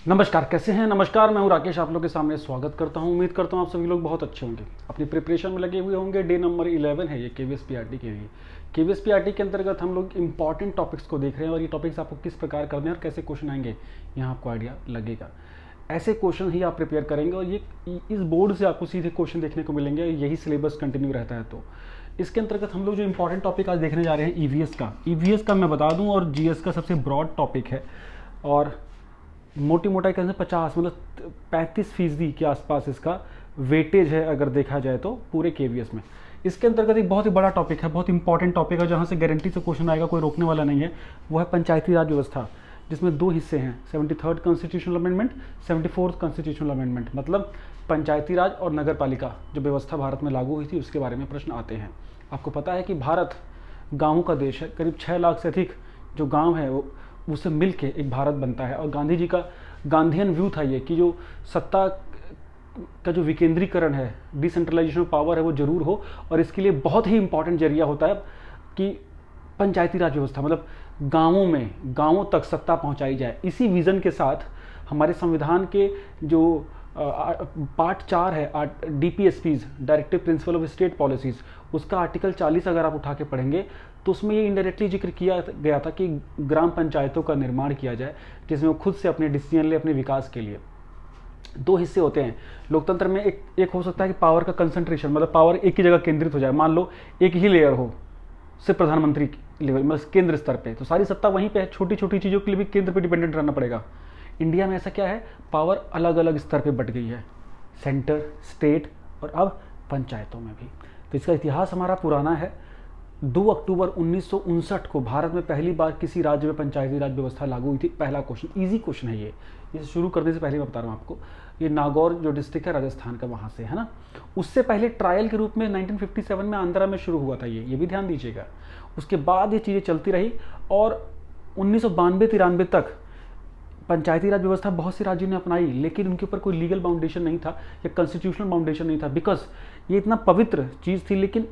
नमस्कार, कैसे हैं? नमस्कार, मैं हूं राकेश, आप लोग के सामने स्वागत करता हूं। उम्मीद करता हूं आप सभी लोग बहुत अच्छे होंगे, अपनी प्रिपरेशन में लगे हुए होंगे। डे नंबर 11 है ये केवीएसपीआरटी के लिए। केवीएसपीआरटी के अंतर्गत हम लोग इंपॉर्टेंट टॉपिक्स को देख रहे हैं और ये टॉपिक्स आपको किस प्रकार करने हैं और कैसे क्वेश्चन आएंगे, यहाँ आपको आइडिया लगेगा। ऐसे क्वेश्चन ही आप प्रिपेयर करेंगे और ये इस बोर्ड से आपको सीधे क्वेश्चन देखने को मिलेंगे, यही सिलेबस कंटिन्यू रहता है। तो इसके अंतर्गत हम लोग जो इंपॉर्टेंट टॉपिक आज देखने जा रहे हैं ईवीएस का मैं बता दूं, और जीएस का सबसे ब्रॉड टॉपिक है और मोटी मोटा कहते हैं 50 मतलब 35% के आसपास इसका वेटेज है अगर देखा जाए तो पूरे केवीएस में। इसके अंतर्गत एक बहुत ही बड़ा टॉपिक है, बहुत इंपॉर्टेंट टॉपिक है, जहाँ से गारंटी से क्वेश्चन आएगा, कोई रोकने वाला नहीं है। वो है पंचायती राज व्यवस्था, जिसमें दो हिस्से हैं, 73rd constitutional amendment, 74th constitutional amendment. मतलब पंचायती राज और नगर पालिका जो व्यवस्था भारत में लागू हुई थी उसके बारे में प्रश्न आते हैं। आपको पता है कि भारत गाँवों का देश है, करीब 6 लाख से अधिक जो गाँव है वो उससे मिल के एक भारत बनता है। और गांधी जी का गांधीयन व्यू था ये कि जो सत्ता का जो विकेंद्रीकरण है, डिसेंट्रलाइजेशन ऑफ पावर है, वो जरूर हो, और इसके लिए बहुत ही इंपॉर्टेंट जरिया होता है कि पंचायती राज व्यवस्था, मतलब गांवों में गांवों तक सत्ता पहुंचाई जाए। इसी विजन के साथ हमारे संविधान के जो पार्ट 4 है DPSPs, directive principle of state policies, उसका आर्टिकल 40 अगर आप उठा के पढ़ेंगे तो उसमें ये इनडायरेक्टली जिक्र किया गया था कि ग्राम पंचायतों का निर्माण किया जाए, जिसमें वो खुद से अपने डिसीजन ले अपने विकास के लिए। दो हिस्से होते हैं लोकतंत्र में, एक हो सकता है कि पावर का कंसंट्रेशन, मतलब पावर एक ही जगह केंद्रित हो जाए। मान लो एक ही लेयर हो, सिर्फ प्रधानमंत्री लेवल, मतलब केंद्र स्तर पे, तो सारी सत्ता वहीं पे है। छोटी छोटी चीज़ों के लिए भी केंद्र पे डिपेंडेंट रहना पड़ेगा। इंडिया में ऐसा क्या है, पावर अलग अलग स्तर पे बट गई है, सेंटर, स्टेट और अब पंचायतों में भी। तो इसका इतिहास हमारा पुराना है। 2 अक्टूबर 1959 को भारत में पहली बार किसी राज्य में पंचायती राज व्यवस्था लागू हुई थी। पहला क्वेश्चन, इजी क्वेश्चन है ये, इसे शुरू करने से पहले मैं बता रहा हूँ आपको। ये नागौर जो डिस्ट्रिक्ट है राजस्थान का, वहाँ से है ना। उससे पहले ट्रायल के रूप में 1957 में आंध्रा में शुरू हुआ था ये भी ध्यान दीजिएगा। उसके बाद ये चीज़ें चलती रही और 1992-93 तक पंचायती राज व्यवस्था बहुत से राज्यों ने अपनाई, लेकिन उनके ऊपर कोई लीगल बाउंडेशन नहीं था या कॉन्स्टिट्यूशनल बाउंडेशन नहीं था, बिकॉज ये इतना पवित्र चीज़ थी, लेकिन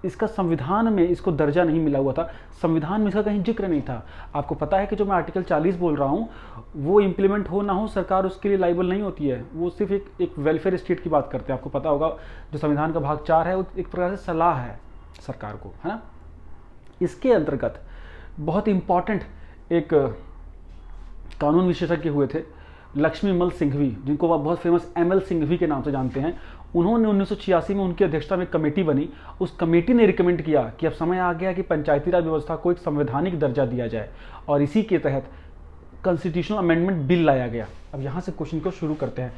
इसका संविधान में इसको दर्जा नहीं मिला हुआ था। संविधान में इसका कहीं जिक्र नहीं था। आपको पता है कि जो मैं आर्टिकल 40 बोल रहा हूँ, वो इम्प्लीमेंट हो ना हो, सरकार उसके लिए लाइबल नहीं होती है। वो सिर्फ एक वेलफेयर स्टेट की बात करते हैं। आपको पता होगा जो संविधान का भाग 4 है वो एक प्रकार से सलाह है सरकार को, है ना। इसके अंतर्गत बहुत इंपॉर्टेंट एक कानून विशेषज्ञ हुए थे, लक्ष्मीमल सिंघवी, जिनको आप बहुत फेमस एमएल सिंघवी के नाम से जानते हैं। उन्होंने 1986 में उनकी अध्यक्षता में कमेटी बनी। उस कमेटी ने रिकमेंड किया कि अब समय आ गया कि पंचायती राज व्यवस्था को एक संवैधानिक दर्जा दिया जाए, और इसी के तहत कॉन्स्टिट्यूशनल अमेंडमेंट बिल लाया गया। अब यहाँ से क्वेश्चन को शुरू करते हैं,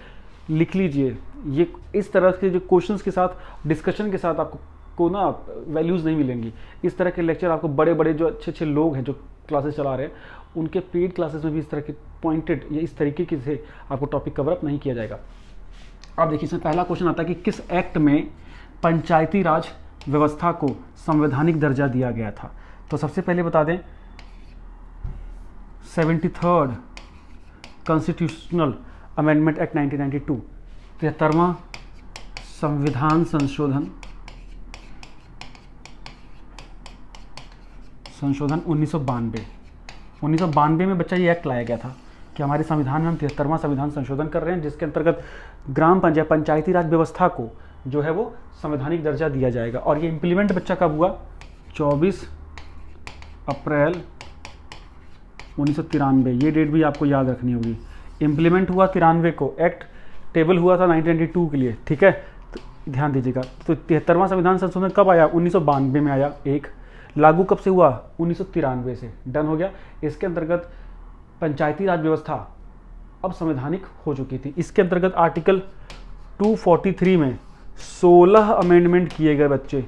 लिख लीजिए। ये इस तरह के जो क्वेश्चंस के साथ, डिस्कशन के साथ आपको ना वैल्यूज़ नहीं मिलेंगी। इस तरह के लेक्चर आपको बड़े बड़े जो अच्छे अच्छे लोग हैं जो क्लासेस चला रहे हैं, उनके पेड क्लासेस में भी इस तरह के पॉइंटेड या इस तरीके से आपको टॉपिक कवर अप नहीं किया जाएगा। अब देखिए, इसमें पहला क्वेश्चन आता है कि किस एक्ट में पंचायती राज व्यवस्था को संवैधानिक दर्जा दिया गया था। तो सबसे पहले बता दें, 73rd कॉन्स्टिट्यूशनल अमेंडमेंट एक्ट 1992, 73वां संविधान संशोधन 1992। 1992 में बच्चा ये एक्ट लाया गया था कि हमारे संविधान में हम 73वां संविधान संशोधन कर रहे हैं, जिसके अंतर्गत ग्राम पंचायती राज व्यवस्था को जो है वो संवैधानिक दर्जा दिया जाएगा। और ये इम्प्लीमेंट बच्चा कब हुआ, 24 अप्रैल 1993। ये डेट भी आपको याद रखनी होगी। इम्प्लीमेंट हुआ 93 को, एक्ट टेबल हुआ था 1992 के लिए, ठीक है, तो ध्यान दीजिएगा। तो 73वां संविधान संशोधन कब आया, 1992 में आया। एक लागू कब से हुआ, 1993 से, डन हो गया। इसके अंतर्गत पंचायती राज व्यवस्था अब संवैधानिक हो चुकी थी। इसके अंतर्गत आर्टिकल 243 में 16 अमेंडमेंट किए गए बच्चे,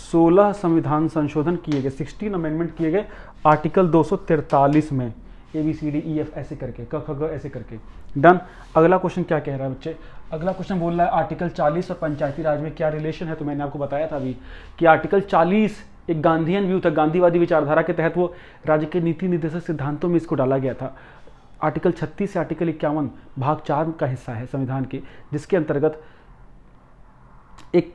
16 संविधान संशोधन किए गए, 16 अमेंडमेंट किए गए आर्टिकल 243 में, ABCDEF ऐसे करके, क ख ग ऐसे करके, डन। अगला क्वेश्चन क्या कह रहा है बच्चे, अगला क्वेश्चन बोल रहा है आर्टिकल 40 और पंचायती राज में क्या रिलेशन है। तो मैंने आपको बताया था अभी कि आर्टिकल 40 एक गांधीयन व्यू था, गांधीवादी विचारधारा के तहत वो राज्य के नीति निर्देशक सिद्धांतों में इसको डाला गया था। आर्टिकल 36 से आर्टिकल 51 भाग 4 का हिस्सा है संविधान के, जिसके अंतर्गत एक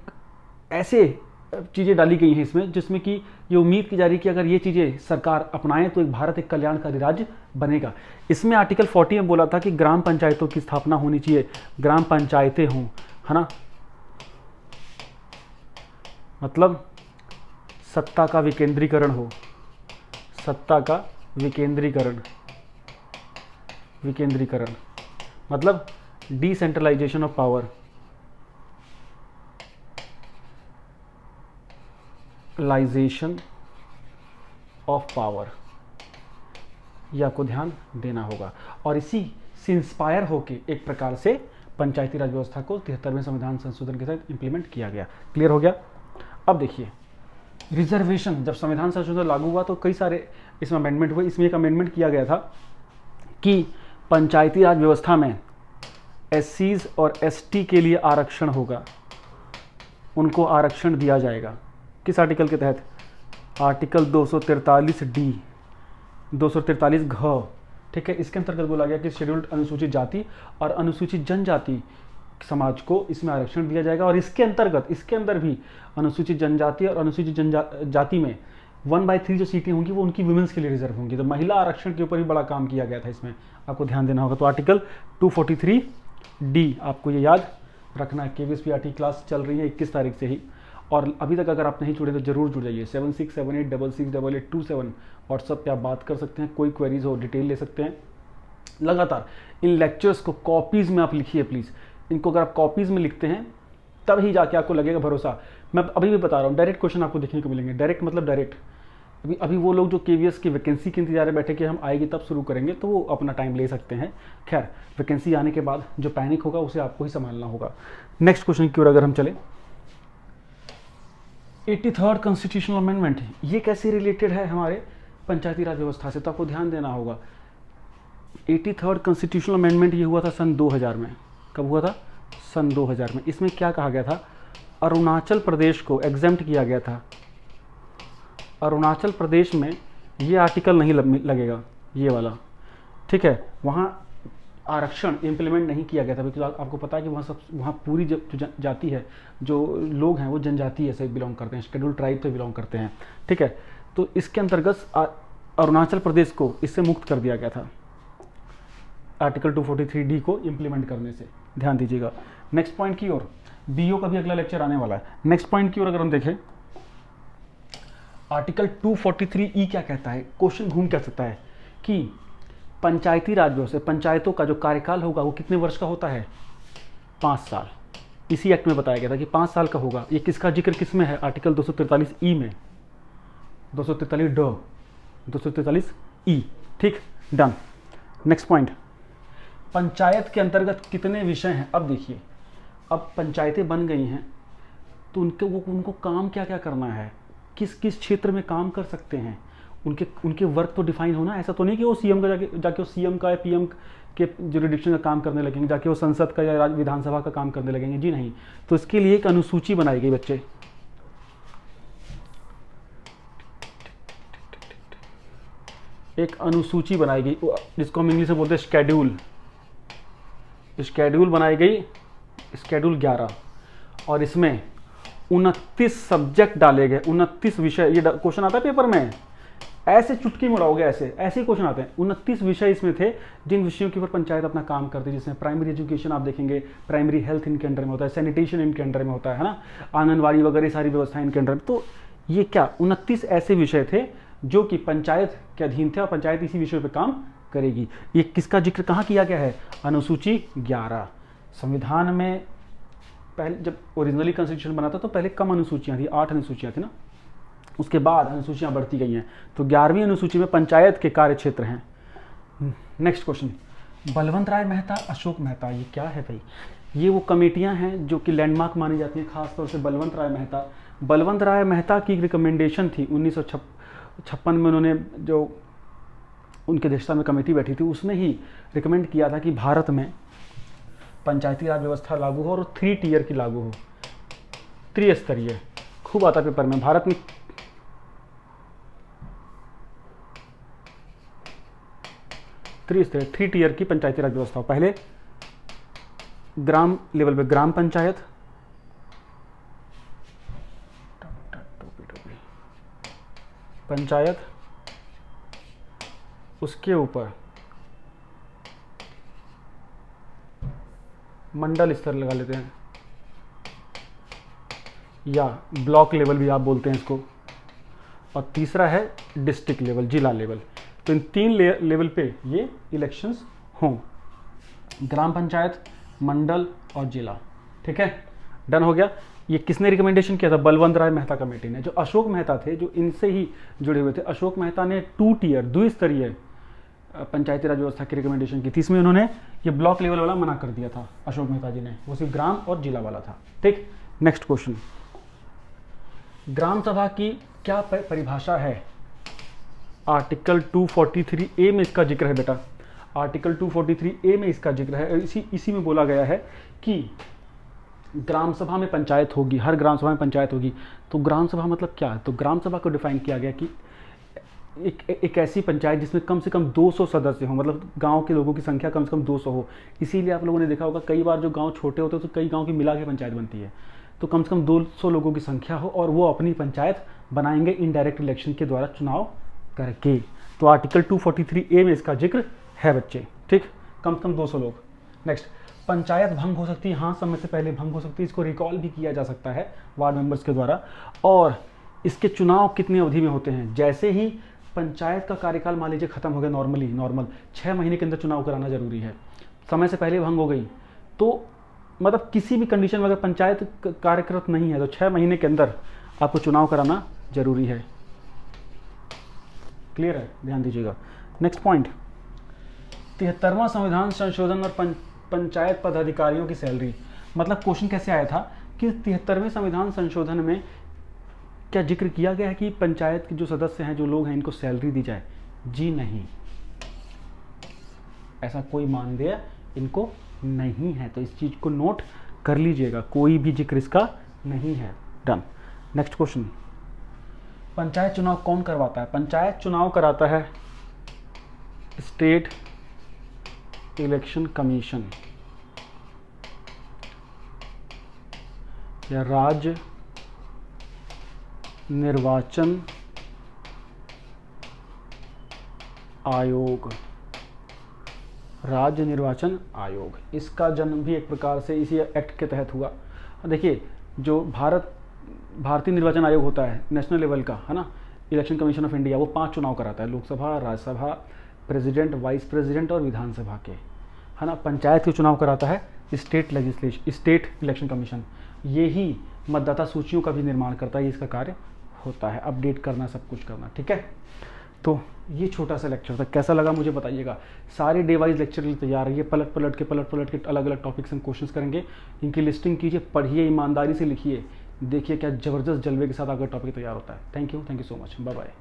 ऐसे चीज़ें डाली गई हैं इसमें, जिसमें कि ये उम्मीद की जा रही है कि अगर ये चीज़ें सरकार अपनाए तो एक भारत एक कल्याणकारी राज्य बनेगा। इसमें आर्टिकल 40 में बोला था कि ग्राम पंचायतों की स्थापना होनी चाहिए, ग्राम पंचायतें हों, है ना, मतलब सत्ता का विकेंद्रीकरण हो, सत्ता का विकेंद्रीकरण, विकेंद्रीकरण मतलब decentralisation of power, lisation of power, ये आपको ध्यान देना होगा। और इसी से इंस्पायर होके एक प्रकार से पंचायती राज व्यवस्था को 73वें संविधान संशोधन के तहत इंप्लीमेंट किया गया। क्लियर हो गया। अब देखिए रिजर्वेशन, जब संविधान संशोधन लागू हुआ तो कई सारे इसमें अमेंडमेंट हुए। इसमें एक अमेंडमेंट किया गया था कि पंचायती राज व्यवस्था में एससीज और एसटी के लिए आरक्षण होगा, उनको आरक्षण दिया जाएगा। किस आर्टिकल के तहत? आर्टिकल 243 डी, 243 घ, ठीक है। इसके अंतर्गत बोला गया कि शेड्यूल्ड अनुसूचित जाति और अनुसूचित जनजाति समाज को इसमें आरक्षण दिया जाएगा। और इसके अंतर्गत इसके अंदर भी अनुसूचित जनजाति और अनुसूचित जनजाति में 1/3 जो सीटें होंगी वो उनकी वुमेन्स के लिए रिजर्व होंगी। तो महिला आरक्षण के ऊपर भी बड़ा काम किया गया था, इसमें आपको ध्यान देना होगा। तो आर्टिकल 243 डी आपको ये याद रखना है। KVSPRT क्लास चल रही है 21 तारीख से ही, और अभी तक अगर आप नहीं जुड़े तो जरूर जुड़ जाइए। 7678668827 व्हाट्सअप पे आप बात कर सकते हैं, कोई क्वेरीज हो डिटेल ले सकते हैं। लगातार इन लेक्चर्स को कॉपीज़ में आप लिखिए प्लीज़। इनको अगर आप कॉपीज़ में लिखते हैं तब ही जाके आपको लगेगा भरोसा। मैं अभी भी बता रहा हूँ, डायरेक्ट क्वेश्चन आपको देखने को मिलेंगे। डायरेक्ट मतलब डायरेक्ट। अभी वो लोग जो KVS की वैकेंसी के इंतजार में बैठे कि हम आएगी तब शुरू करेंगे, तो वो अपना टाइम ले सकते हैं। खैर, वैकेंसी आने के बाद जो पैनिक होगा उसे आपको ही संभालना होगा। नेक्स्ट क्वेश्चन की ओर अगर हम चले, 83rd कॉन्स्टिट्यूशनल अमेंडमेंट, ये कैसे रिलेटेड है हमारे पंचायती राज व्यवस्था से, तो आपको ध्यान देना होगा। 83rd कॉन्स्टिट्यूशनल अमेंडमेंट ये हुआ था सन 2000 में। कब हुआ था? सन 2000 में। इसमें क्या कहा गया था? अरुणाचल प्रदेश को एग्जेम्प्ट किया गया था। अरुणाचल प्रदेश में ये आर्टिकल नहीं लगेगा, ये वाला, ठीक है। वहाँ आरक्षण इम्प्लीमेंट नहीं किया गया था, बिकॉज आपको पता है कि वहाँ पूरी जो जाति है, जो लोग हैं वो जनजाति से बिलोंग करते हैं, शेड्यूल ट्राइब से बिलोंग करते हैं, ठीक है। तो इसके अंतर्गत अरुणाचल प्रदेश को इससे मुक्त कर दिया गया था आर्टिकल 243D को इम्प्लीमेंट करने से। ध्यान दीजिएगा। नेक्स्ट पॉइंट की ओर, BO का भी अगला लेक्चर आने वाला है। नेक्स्ट पॉइंट की ओर अगर हम देखें, आर्टिकल 243E क्या कहता है? क्वेश्चन घूम क्या सकता है कि पंचायती राज व्यवस्था, पंचायतों का जो कार्यकाल होगा वो कितने वर्ष का होता है? 5 साल। इसी एक्ट में बताया गया था कि 5 साल का होगा। ये किसका जिक्र किस में है? आर्टिकल 243E में, 243D, 243E, ठीक, डन। नेक्स्ट पॉइंट, पंचायत के अंतर्गत कितने विषय हैं? अब देखिए, अब पंचायतें बन गई हैं तो उनको काम क्या क्या करना है, किस किस क्षेत्र में काम कर सकते हैं, उनके वर्क तो डिफाइन होना। ऐसा तो नहीं कि वो CM का जाके वो CM का या PM के जुरिडिक्शन का काम करने लगेंगे, जाके वो संसद का या विधानसभा का काम करने लगेंगे, जी नहीं। तो इसके लिए एक अनुसूची बनाई गई बच्चे, एक अनुसूची बनाई गई जिसको हम इंग्लिश में बोलते हैं शेड्यूल। शेड्यूल बनाई गई, शेड्यूल 11, और इसमें 29 सब्जेक्ट डाले गए, 29 विषय। ये क्वेश्चन आता है पेपर में, ऐसे चुटकी में उड़ाओगे, ऐसे ही क्वेश्चन आते हैं। 29 विषय इसमें थे जिन विषयों के ऊपर पंचायत अपना काम करती है, जिसमें प्राइमरी एजुकेशन आप देखेंगे, प्राइमरी हेल्थ इनके अंडर में होता है, सैनिटेशन इनके अंडर में होता है ना, आंगनवाड़ी वगैरह सारी व्यवस्था इनके अंडर में। तो ये क्या 29 ऐसे विषय थे जो कि पंचायत के अधीन थे और पंचायत इसी विषय पर काम करेगी। ये किसका जिक्र कहाँ किया गया है? अनुसूची 11। संविधान में पहले जब ओरिजिनली कॉन्स्टिट्यूशन बना था तो पहले कम अनुसूचियाँ थी, 8 अनुसूचियाँ थी ना, उसके बाद अनुसूचियाँ बढ़ती गई हैं। तो 11वीं अनुसूची में पंचायत के कार्य क्षेत्र हैं। नेक्स्ट क्वेश्चन, बलवंत राय मेहता, अशोक मेहता, ये क्या है भाई? ये वो कमेटियाँ हैं जो कि लैंडमार्क मानी जाती हैं, खासतौर से बलवंत राय मेहता। बलवंत राय मेहता की रिकमेंडेशन थी 1956 में, उन्होंने जो उनके अध्यक्षता में कमेटी बैठी थी उसने ही रिकमेंड किया था कि भारत में पंचायती राज व्यवस्था लागू हो और 3 टियर की लागू हो, त्रिस्तरीय। खूब आता पेपर में, भारत में 3 टियर की पंचायती राज व्यवस्था हो। पहले ग्राम लेवल पे ग्राम पंचायत, पंचायत, उसके ऊपर मंडल स्तर लगा लेते हैं, या ब्लॉक लेवल भी आप बोलते हैं इसको, और तीसरा है डिस्ट्रिक्ट लेवल, जिला लेवल। तो इन 3 लेवल पे ये इलेक्शंस हों, ग्राम पंचायत, मंडल और जिला। ठीक है, डन हो गया। ये किसने रिकमेंडेशन किया था? बलवंत राय मेहता कमेटी ने। जो अशोक मेहता थे, जो इनसे ही जुड़े हुए थे, अशोक मेहता ने 2 टियर, द्विस्तरीय पंचायती राज व्यवस्था की रिकमेंडेशन की थी। इसमें उन्होंने ये ब्लॉक लेवल वाला मना कर दिया था, अशोक मेहता जी ने, वो सिर्फ ग्राम और जिला वाला था। ठीक, नेक्स्ट क्वेश्चन, ग्राम सभा की क्या परिभाषा है? आर्टिकल 243A में इसका जिक्र है बेटा, आर्टिकल 243A में इसका जिक्र है। इसी में बोला गया है कि ग्राम सभा में पंचायत होगी, हर ग्राम सभा में पंचायत होगी। तो ग्राम सभा मतलब क्या है? तो ग्राम सभा को डिफाइन किया गया कि एक ऐसी पंचायत जिसमें कम से कम 200 सदस्य हों, मतलब गांव के लोगों की संख्या कम से कम 200 हो। इसीलिए आप लोगों ने देखा होगा कई बार जो गांव छोटे होते हैं तो कई गांव की मिला के पंचायत बनती है। तो कम से कम 200 लोगों की संख्या हो और वो अपनी पंचायत बनाएंगे इनडायरेक्ट इलेक्शन के द्वारा चुनाव करके। तो आर्टिकल 243A में इसका जिक्र है बच्चे। ठीक, कम से कम 200 लोग। नेक्स्ट, पंचायत भंग हो सकती है। हाँ, समय से पहले भंग हो सकती है, इसको रिकॉल भी किया जा सकता है वार्ड मेंबर्स के द्वारा। और इसके चुनाव कितनी अवधि में होते हैं? जैसे ही पंचायत का कार्यकाल मान लीजिए खत्म हो गया, नॉर्मल 6 महीने के अंदर चुनाव कराना जरूरी है। समय से पहले भंग हो गई तो मतलब किसी भी कंडीशन में अगर पंचायत कार्यरत नहीं है तो 6 महीने के अंदर आपको चुनाव कराना जरूरी है। क्लियर है? ध्यान दीजिएगा। नेक्स्ट पॉइंट, 73वां संविधान संशोधन और पंचायत पदाधिकारियों की सैलरी। मतलब क्वेश्चन कैसे आया था कि 73वें संविधान संशोधन में क्या जिक्र किया गया है कि पंचायत के जो सदस्य हैं, जो लोग हैं, इनको सैलरी दी जाए? जी नहीं, ऐसा कोई मानदेय इनको नहीं है। तो इस चीज को नोट कर लीजिएगा, कोई भी जिक्र इसका नहीं है। डन। नेक्स्ट क्वेश्चन, पंचायत चुनाव कौन करवाता है? पंचायत चुनाव कराता है स्टेट इलेक्शन कमीशन या राज्य निर्वाचन आयोग। राज्य निर्वाचन आयोग, इसका जन्म भी एक प्रकार से इसी एक्ट के तहत हुआ। देखिए, जो भारतीय निर्वाचन आयोग होता है नेशनल लेवल का, है ना, इलेक्शन कमीशन ऑफ इंडिया, वो 5 चुनाव कराता है, Lok Sabha, Rajya Sabha, president, vice president और विधानसभा के, है ना। पंचायत के चुनाव कराता है स्टेट इलेक्शन कमीशन। ये ही मतदाता सूचियों का भी निर्माण करता है, ये इसका कार्य होता है, अपडेट करना, सब कुछ करना। ठीक है, तो ये छोटा सा लेक्चर था, कैसा लगा मुझे बताइएगा। सारे डे वाइज लेक्चर के लिए तैयार रहिए, पलट पलट के अलग अलग टॉपिक्स हम क्वेश्चंस करेंगे। इनकी लिस्टिंग कीजिए, पढ़िए, ईमानदारी से लिखिए, देखिए क्या ज़बरदस्त जलवे के साथ अगर टॉपिक तैयार होता है। Thank you so much, bye bye.